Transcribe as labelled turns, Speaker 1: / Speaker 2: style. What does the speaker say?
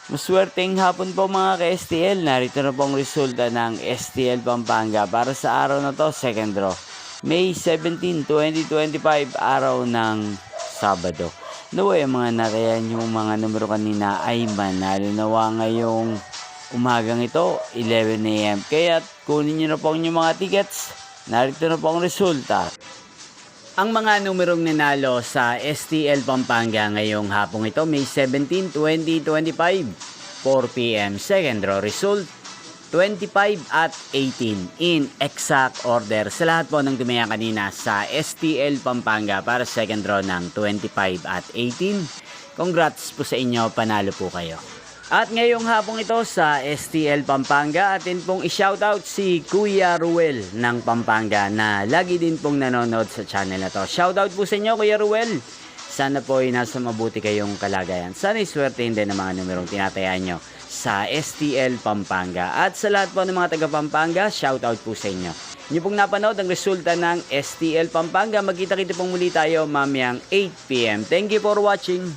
Speaker 1: Maswerteng hapon po mga ka-STL. Narito na po ang resulta ng STL Pampanga para sa araw na to, second draw. May 17, 2025, araw ng Sabado. Naway ang mga nakayan yung mga numero kanina ay manalo nawa ngayong umagang ito, 11 AM. Kaya kunin nyo na po ang inyong mga tickets. Narito na po ang resulta. Ang mga numerong nanalo sa STL Pampanga ngayong hapong ito, May 17, 2025, 4 PM. Second draw result, 25 at 18 in exact order. Sa lahat po ng tumaya kanina sa STL Pampanga para second draw ng 25 at 18. Congrats po sa inyo, panalo po kayo. At ngayong hapong ito sa STL Pampanga, atin pong i-shoutout si Kuya Ruel ng Pampanga na lagi din pong nanonood sa channel na to. Shoutout po sa inyo, Kuya Ruel. Sana po ay nasa mabuti kayong kalagayan. Sana iswertein din ang mga numerong tinatayaan nyo sa STL Pampanga. At sa lahat po ng mga taga Pampanga, shoutout po sa inyo. Inyo pong napanood ang resulta ng STL Pampanga. Magkita-kita pong muli tayo mamayang 8 PM. Thank you for watching.